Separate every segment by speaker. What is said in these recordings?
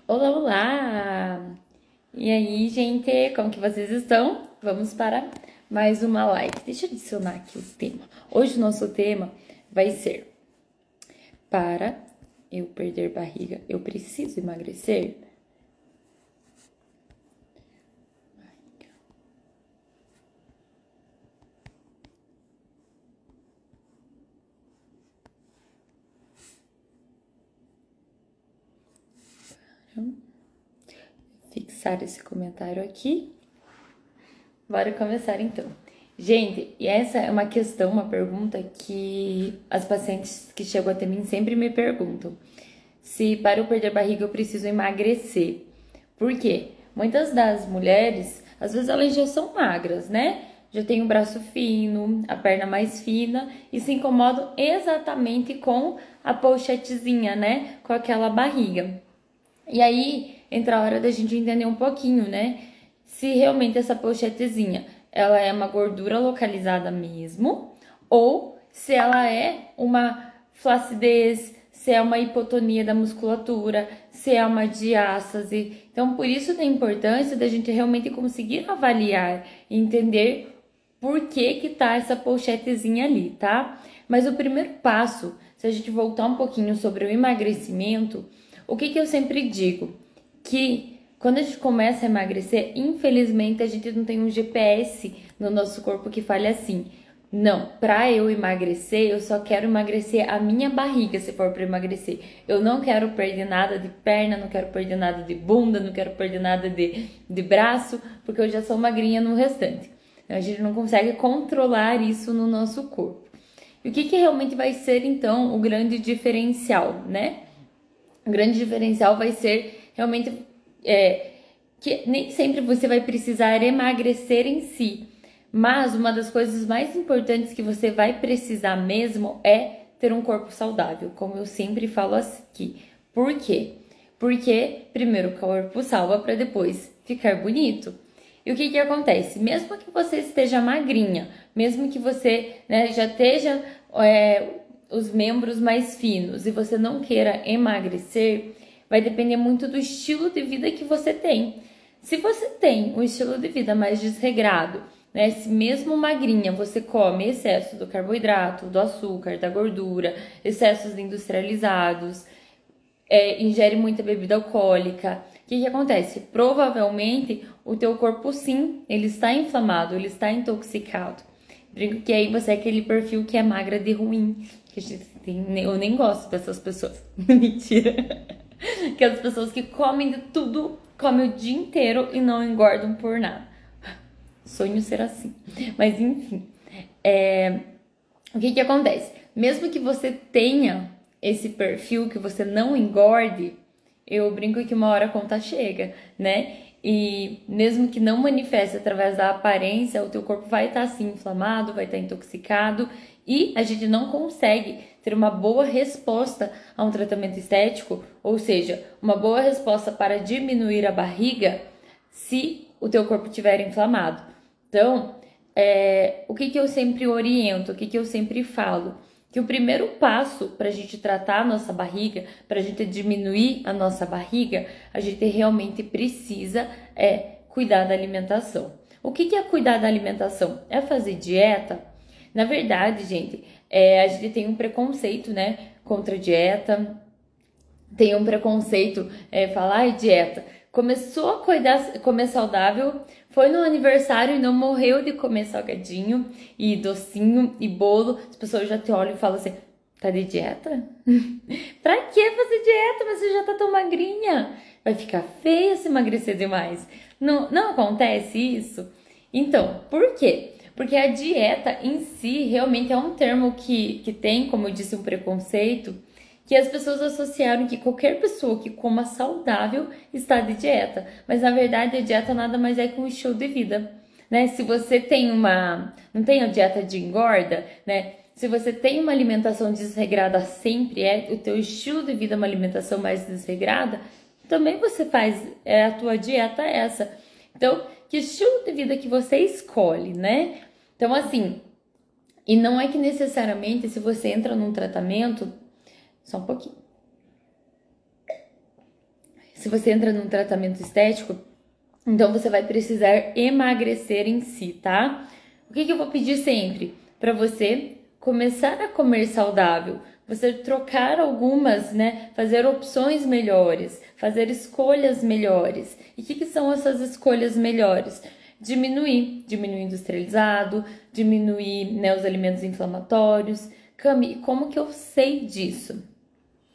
Speaker 1: Olá, olá! E aí, gente, como que vocês estão? Vamos para mais uma live. Deixa eu adicionar aqui o tema. Hoje o nosso tema vai ser: para eu perder barriga, eu preciso emagrecer? Fixar esse comentário aqui. Bora começar então. Gente, e essa é uma questão, uma pergunta que as pacientes que chegam até mim sempre me perguntam. Se para eu perder barriga eu preciso emagrecer. Por quê? Muitas das mulheres, às vezes elas já são magras, né? Já tem o braço fino, a perna mais fina e se incomodam exatamente com a pochetezinha, né? Com aquela barriga. E aí entra a hora da gente entender um pouquinho, né? Se realmente essa pochetezinha ela é uma gordura localizada mesmo, ou se ela é uma flacidez, se é uma hipotonia da musculatura, se é uma diástase. Então, por isso da importância da gente realmente conseguir avaliar e entender por que tá essa pochetezinha ali, tá? Mas o primeiro passo, se a gente voltar um pouquinho sobre o emagrecimento, o que eu sempre digo? Que quando a gente começa a emagrecer, infelizmente a gente não tem um GPS no nosso corpo que fale assim: não, pra eu emagrecer, eu só quero emagrecer a minha barriga se for pra emagrecer. Eu não quero perder nada de perna, não quero perder nada de bunda, não quero perder nada de braço, porque eu já sou magrinha no restante. A gente não consegue controlar isso no nosso corpo. E o que realmente vai ser, então, o grande diferencial, né? O grande diferencial vai ser realmente que nem sempre você vai precisar emagrecer em si, mas uma das coisas mais importantes que você vai precisar mesmo é ter um corpo saudável, como eu sempre falo aqui. Por quê? Porque primeiro o corpo salva para depois ficar bonito. E o que acontece? Mesmo que você esteja magrinha, mesmo que você, né, já esteja os membros mais finos e você não queira emagrecer, vai depender muito do estilo de vida que você tem. Se você tem um estilo de vida mais desregrado, né, se mesmo magrinha você come excesso do carboidrato, do açúcar, da gordura, excessos industrializados, ingere muita bebida alcoólica, o que acontece? Provavelmente o teu corpo sim, ele está inflamado, ele está intoxicado. Brinco que aí você é aquele perfil que é magra de ruim. Que a gente tem, eu nem gosto dessas pessoas. Mentira. Que as pessoas que comem de tudo, comem o dia inteiro e não engordam por nada. Sonho ser assim. Mas enfim. O que acontece? Mesmo que você tenha esse perfil, que você não engorde, eu brinco que uma hora a conta chega, né? E mesmo que não manifeste através da aparência, o teu corpo vai estar assim inflamado, vai estar intoxicado e a gente não consegue ter uma boa resposta a um tratamento estético, ou seja, uma boa resposta para diminuir a barriga se o teu corpo estiver inflamado. Então, o que eu sempre oriento, o que eu sempre falo? Que o primeiro passo para a gente tratar a nossa barriga, para a gente diminuir a nossa barriga, a gente realmente precisa cuidar da alimentação. O que é cuidar da alimentação? É fazer dieta? Na verdade, gente, a gente tem um preconceito, né, contra a dieta, tem um preconceito, falar dieta. Começou a comer saudável, foi no aniversário e não morreu de comer salgadinho e docinho e bolo. As pessoas já te olham e falam assim: tá de dieta? Pra que fazer dieta? Você já tá tão magrinha. Vai ficar feia se emagrecer demais. Não, não acontece isso? Então, por quê? Porque a dieta em si realmente é um termo que tem, como eu disse, um preconceito, que as pessoas associaram que qualquer pessoa que coma saudável está de dieta. Mas na verdade a dieta nada mais é que um estilo de vida, né? Se você tem não tem a dieta de engorda, né? Se você tem uma alimentação desregrada sempre, o teu estilo de vida uma alimentação mais desregrada, também você faz a tua dieta essa. Então, que estilo de vida que você escolhe, né? Então, assim, e não é que necessariamente se você entra num tratamento, só um pouquinho. se você entra num tratamento estético, então você vai precisar emagrecer em si, tá? O que eu vou pedir sempre? Para você começar a comer saudável, você trocar algumas, né? Fazer opções melhores, fazer escolhas melhores. E o que são essas escolhas melhores? Diminuir industrializado, diminuir, né, os alimentos inflamatórios. Cami, como que eu sei disso?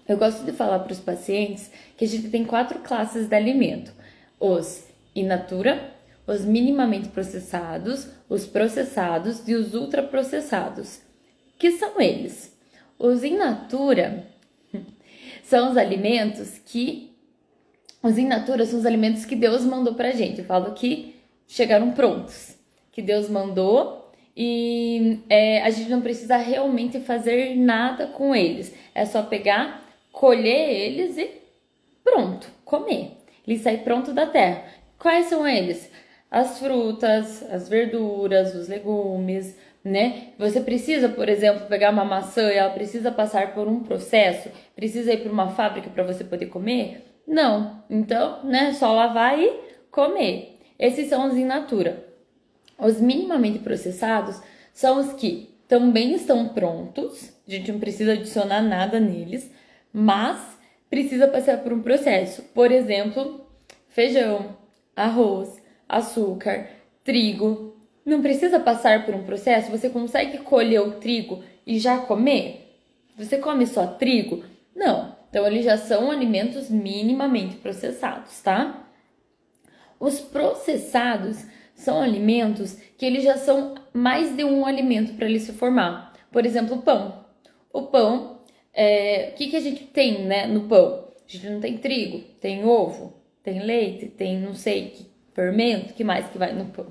Speaker 1: Eu gosto de falar para os pacientes que a gente tem 4 classes de alimento: os in natura, os minimamente processados, os processados e os ultraprocessados. Que são eles? Os in natura são os alimentos que Deus mandou pra gente. Eu falo que chegaram prontos, que Deus mandou e a gente não precisa realmente fazer nada com eles. É só pegar, colher eles e pronto, comer. Ele sai pronto da terra. Quais são eles? As frutas, as verduras, os legumes, né? Você precisa, por exemplo, pegar uma maçã e ela precisa passar por um processo? Precisa ir para uma fábrica para você poder comer? Não. Então, né, só lavar e comer. Esses são os in natura. Os minimamente processados são os que também estão prontos, a gente não precisa adicionar nada neles, mas precisa passar por um processo. Por exemplo, feijão, arroz, açúcar, trigo. Não precisa passar por um processo? Você consegue colher o trigo e já comer? Você come só trigo? Não. Então, eles já são alimentos minimamente processados, tá? Os processados são alimentos que eles já são mais de um alimento para ele se formar. Por exemplo, o pão. O pão, o que a gente tem, né, no pão? A gente não tem trigo, tem ovo, tem leite, tem não sei que fermento, que mais que vai no pão.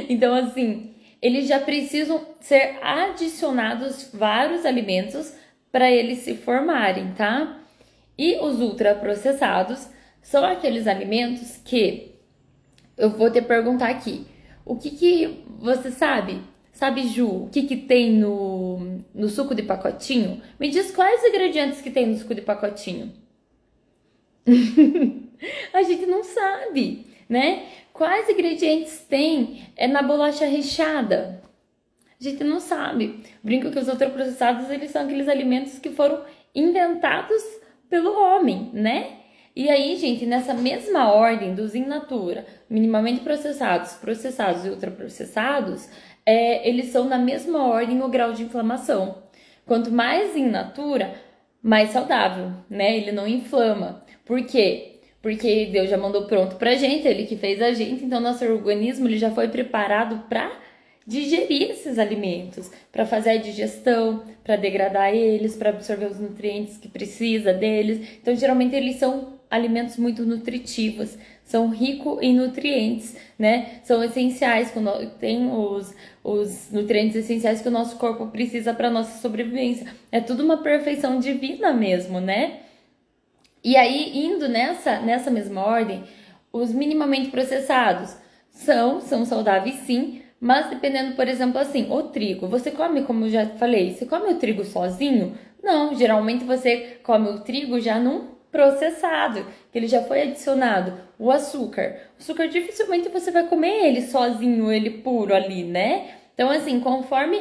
Speaker 1: Então, assim, eles já precisam ser adicionados vários alimentos para eles se formarem, tá? E os ultraprocessados são aqueles alimentos que eu vou te perguntar aqui. O que você sabe? Sabe, Ju, o que tem no suco de pacotinho? Me diz quais ingredientes que tem no suco de pacotinho. A gente não sabe, né? Quais ingredientes tem na bolacha recheada? A gente não sabe. Brinco que os ultraprocessados, eles são aqueles alimentos que foram inventados pelo homem, né? E aí, gente, nessa mesma ordem dos in natura, minimamente processados, processados e ultraprocessados, eles são na mesma ordem o grau de inflamação. Quanto mais in natura, mais saudável, né? Ele não inflama. Por quê? Porque Deus já mandou pronto pra gente, Ele que fez a gente, então nosso organismo ele já foi preparado para digerir esses alimentos, para fazer a digestão, para degradar eles, para absorver os nutrientes que precisa deles. Então, geralmente eles são alimentos muito nutritivos, são ricos em nutrientes, né? São essenciais, tem os nutrientes essenciais que o nosso corpo precisa para nossa sobrevivência. É tudo uma perfeição divina mesmo, né? E aí, indo nessa mesma ordem, os minimamente processados são saudáveis sim, mas dependendo, por exemplo, assim, o trigo, você come, como eu já falei, você come o trigo sozinho? Não, geralmente você come o trigo já num processado, que ele já foi adicionado. O açúcar dificilmente você vai comer ele sozinho, ele puro ali, né? Então, assim, conforme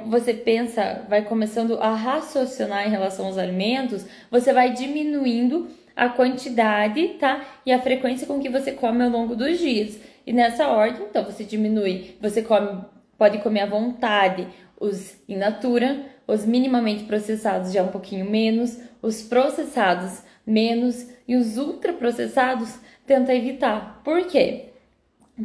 Speaker 1: você pensa, vai começando a raciocinar em relação aos alimentos, você vai diminuindo a quantidade, tá? E a frequência com que você come ao longo dos dias. E nessa ordem, então, você diminui, pode comer à vontade os in natura, os minimamente processados já um pouquinho menos, os processados menos e os ultraprocessados tenta evitar. Por quê?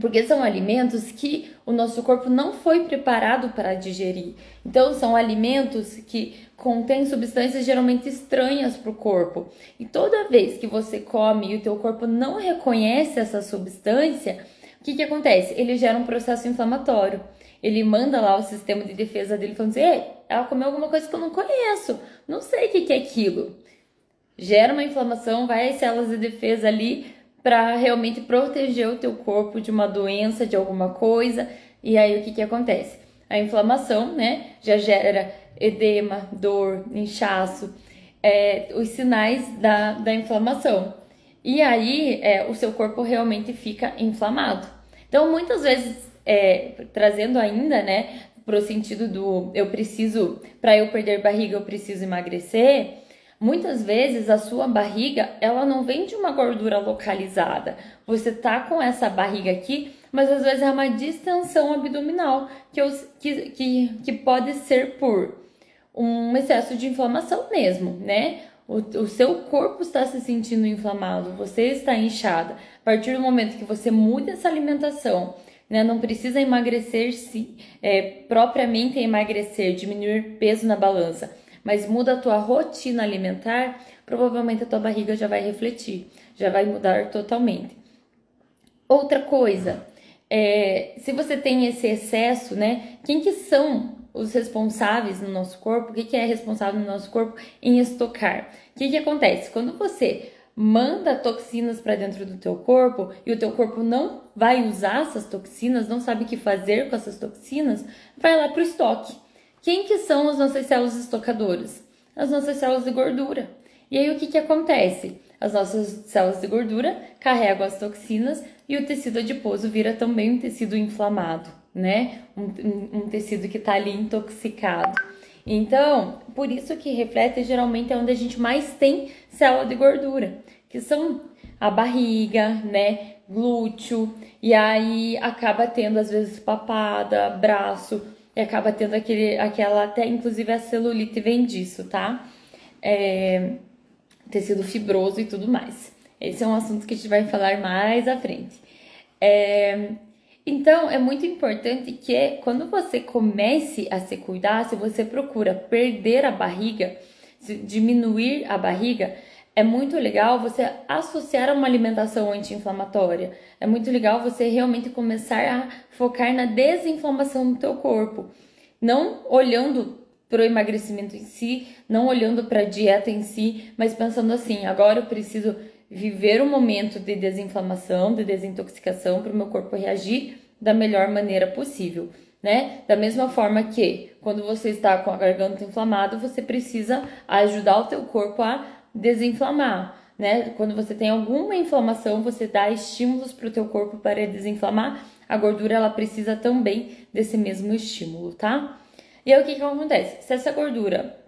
Speaker 1: Porque são alimentos que o nosso corpo não foi preparado para digerir. Então, são alimentos que contêm substâncias geralmente estranhas para o corpo. E toda vez que você come e o teu corpo não reconhece essa substância, o que acontece? Ele gera um processo inflamatório. Ele manda lá o sistema de defesa dele falando assim, ei, ela comeu alguma coisa que eu não conheço, não sei o que é aquilo. Gera uma inflamação, vai às células de defesa ali para realmente proteger o teu corpo de uma doença, de alguma coisa. E aí o que acontece? A inflamação, né, já gera edema, dor, inchaço. os sinais da inflamação. E aí, o seu corpo realmente fica inflamado. Então, muitas vezes, trazendo ainda, né, pro sentido do para eu perder barriga, eu preciso emagrecer. Muitas vezes a sua barriga, ela não vem de uma gordura localizada. Você tá com essa barriga aqui, mas às vezes é uma distensão abdominal, que pode ser por um excesso de inflamação mesmo, né? O seu corpo está se sentindo inflamado, você está inchada. A partir do momento que você muda essa alimentação, né? Não precisa emagrecer, propriamente emagrecer, diminuir peso na balança, mas muda a tua rotina alimentar, provavelmente a tua barriga já vai refletir, já vai mudar totalmente. Outra coisa, se você tem esse excesso, né? Quem que são os responsáveis no nosso corpo? O que é responsável no nosso corpo em estocar? O que acontece? Quando você manda toxinas para dentro do teu corpo e o teu corpo não vai usar essas toxinas, não sabe o que fazer com essas toxinas, vai lá para o estoque. Quem que são as nossas células estocadoras? As nossas células de gordura. E aí o que acontece? As nossas células de gordura carregam as toxinas e o tecido adiposo vira também um tecido inflamado, né? Um tecido que está ali intoxicado. Então, por isso que reflete geralmente é onde a gente mais tem célula de gordura, que são a barriga, né? Glúteo, e aí acaba tendo às vezes papada, braço, e acaba tendo aquela, até inclusive a celulite vem disso, tá? Tecido fibroso e tudo mais. Esse é um assunto que a gente vai falar mais à frente. Então, é muito importante que quando você comece a se cuidar, se você procura perder a barriga, diminuir a barriga, é muito legal você associar a uma alimentação anti-inflamatória. É muito legal você realmente começar a focar na desinflamação do teu corpo. Não olhando para o emagrecimento em si, não olhando para a dieta em si, mas pensando assim, agora eu preciso viver um momento de desinflamação, de desintoxicação para o meu corpo reagir da melhor maneira possível, né? Da mesma forma que quando você está com a garganta inflamada, você precisa ajudar o teu corpo a desinflamar, né? Quando você tem alguma inflamação, você dá estímulos para o teu corpo para desinflamar. A gordura, ela precisa também desse mesmo estímulo, tá? E aí o que acontece? Se essa gordura,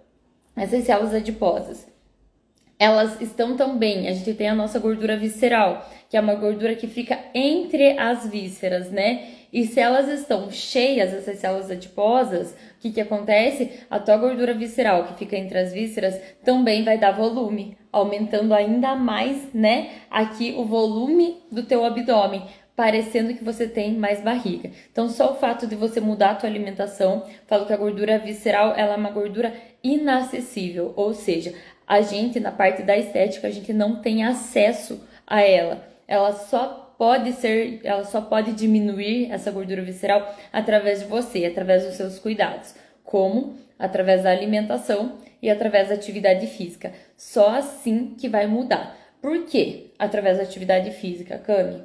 Speaker 1: essas células adiposas, elas estão também, a gente tem a nossa gordura visceral, que é uma gordura que fica entre as vísceras, né? E se elas estão cheias, essas células adiposas, o que acontece? A tua gordura visceral, que fica entre as vísceras, também vai dar volume, aumentando ainda mais, né? Aqui o volume do teu abdômen, parecendo que você tem mais barriga. Então, só o fato de você mudar a tua alimentação, falo que a gordura visceral, ela é uma gordura inacessível, ou seja, a gente, na parte da estética, a gente não tem acesso a ela. Ela só pode diminuir essa gordura visceral através de você, através dos seus cuidados. Como? Através da alimentação e através da atividade física. Só assim que vai mudar. Por quê? Através da atividade física, Cami?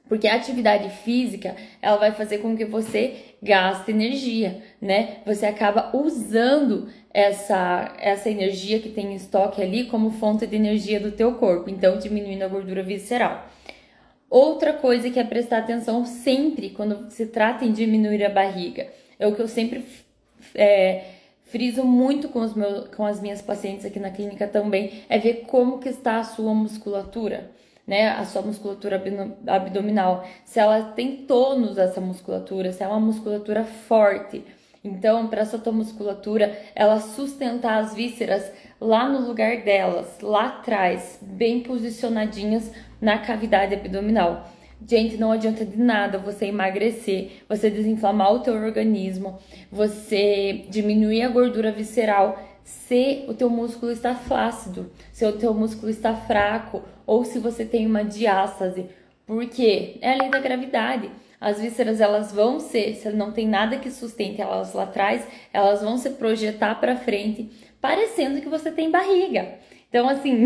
Speaker 1: Porque a atividade física, ela vai fazer com que você gaste energia, né? Você acaba usando essa energia que tem em estoque ali como fonte de energia do teu corpo, então diminuindo a gordura visceral. Outra coisa que é prestar atenção sempre quando se trata em diminuir a barriga, é o que eu sempre friso muito com as minhas pacientes aqui na clínica também, é ver como que está a sua musculatura, né, a sua musculatura abdominal, se ela tem tônus essa musculatura, se é uma musculatura forte. Então, para essa tua musculatura, ela sustentar as vísceras lá no lugar delas, lá atrás, bem posicionadinhas na cavidade abdominal. Gente, não adianta de nada você emagrecer, você desinflamar o teu organismo, você diminuir a gordura visceral, se o teu músculo está flácido, se o teu músculo está fraco, ou se você tem uma diástase. Por quê? É a lei da gravidade. As vísceras, elas vão se não tem nada que sustente elas lá atrás, elas vão se projetar para frente, parecendo que você tem barriga. Então, assim,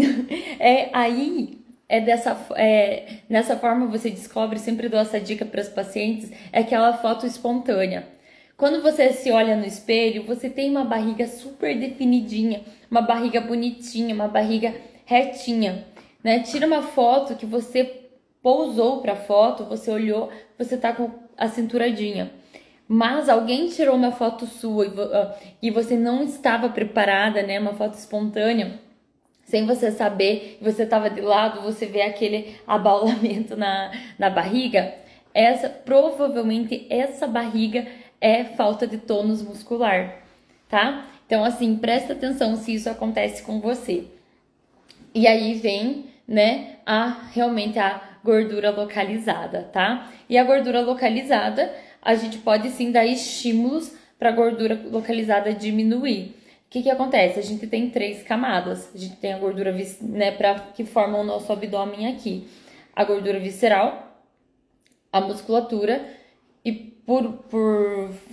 Speaker 1: nessa forma você descobre, sempre dou essa dica para os pacientes, é aquela foto espontânea. Quando você se olha no espelho, você tem uma barriga super definidinha, uma barriga bonitinha, uma barriga retinha, né? Tira uma foto que você pousou para foto, você olhou, você tá com a cinturadinha. Mas alguém tirou uma foto sua e você não estava preparada, né? Uma foto espontânea, sem você saber, você estava de lado, você vê aquele abaulamento na barriga. Provavelmente essa barriga é falta de tônus muscular, tá? Então, assim, presta atenção se isso acontece com você. E aí vem, né, realmente a gordura localizada, tá? E a gordura localizada, a gente pode sim dar estímulos para a gordura localizada diminuir. O que acontece? A gente tem 3 camadas. A gente tem a gordura, né, que forma o nosso abdômen aqui. A gordura visceral, a musculatura e por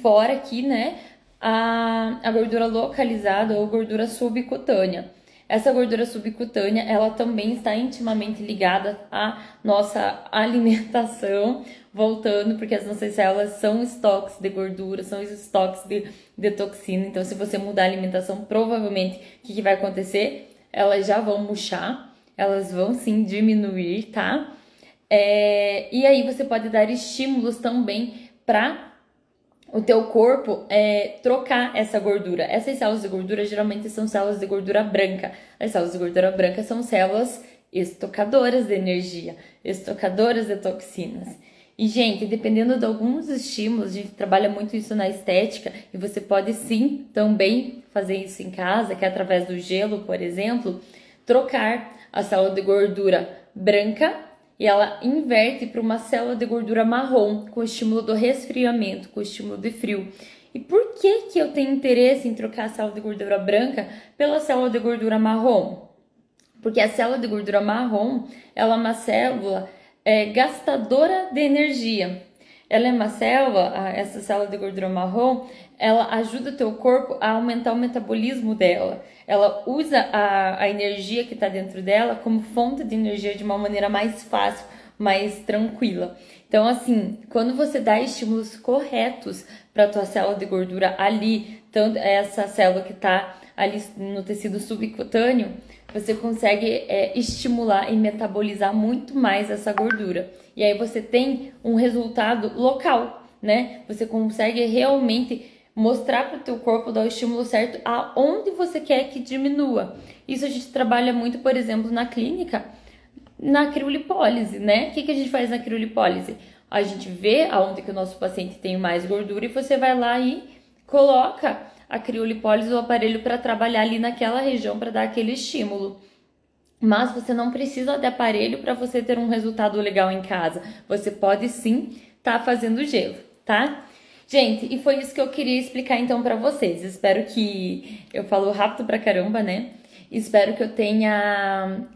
Speaker 1: fora aqui, né, a gordura localizada ou gordura subcutânea. Essa gordura subcutânea, ela também está intimamente ligada à nossa alimentação, voltando, porque as nossas células são estoques de gordura, são estoques de toxina. Então, se você mudar a alimentação, provavelmente, o que vai acontecer? Elas já vão murchar, elas vão sim diminuir, tá? E aí você pode dar estímulos também para o teu corpo trocar essa gordura. Essas células de gordura geralmente são células de gordura branca. As células de gordura branca são células estocadoras de energia, estocadoras de toxinas. E, gente, dependendo de alguns estímulos, a gente trabalha muito isso na estética e você pode sim também fazer isso em casa, que é através do gelo, por exemplo, trocar a célula de gordura branca e ela inverte para uma célula de gordura marrom, com o estímulo do resfriamento, com o estímulo de frio. E por que eu tenho interesse em trocar a célula de gordura branca pela célula de gordura marrom? Porque a célula de gordura marrom, ela é uma célula gastadora de energia. Ela é uma célula, essa célula de gordura marrom, ela ajuda o teu corpo a aumentar o metabolismo dela. Ela usa a energia que está dentro dela como fonte de energia de uma maneira mais fácil, mais tranquila. Então, assim, quando você dá estímulos corretos para a tua célula de gordura ali, tanto essa célula que está ali no tecido subcutâneo, você consegue estimular e metabolizar muito mais essa gordura. E aí você tem um resultado local, né? Você consegue realmente mostrar para o teu corpo, dar o estímulo certo aonde você quer que diminua. Isso a gente trabalha muito, por exemplo, na clínica, na criolipólise, né? O que a gente faz na criolipólise? A gente vê aonde que o nosso paciente tem mais gordura e você vai lá e coloca a criolipólise, o aparelho para trabalhar ali naquela região, para dar aquele estímulo. Mas você não precisa de aparelho para você ter um resultado legal em casa. Você pode sim estar fazendo gelo, tá? Gente, e foi isso que eu queria explicar então para vocês. Espero que eu falo rápido pra caramba, né? Espero que eu tenha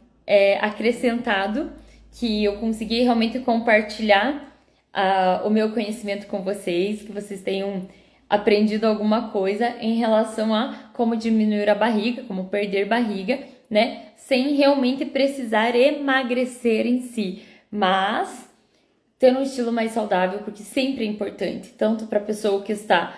Speaker 1: acrescentado, que eu consegui realmente compartilhar o meu conhecimento com vocês, que vocês tenham aprendido alguma coisa em relação a como diminuir a barriga, como perder barriga, né? Sem realmente precisar emagrecer em si, mas ter um estilo mais saudável, porque sempre é importante, tanto para a pessoa que está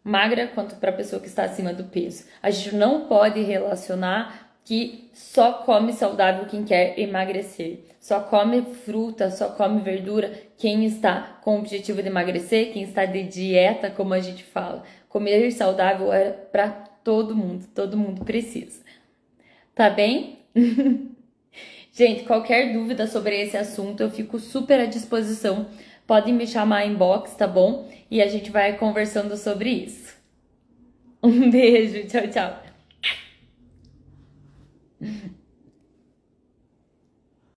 Speaker 1: magra quanto para a pessoa que está acima do peso. A gente não pode relacionar que só come saudável quem quer emagrecer, só come fruta, só come verdura quem está com o objetivo de emagrecer, quem está de dieta, como a gente fala. Comer saudável é para todo mundo precisa. Tá bem? Gente, qualquer dúvida sobre esse assunto, eu fico super à disposição. Podem me chamar em inbox, tá bom? E a gente vai conversando sobre isso. Um beijo, tchau, tchau.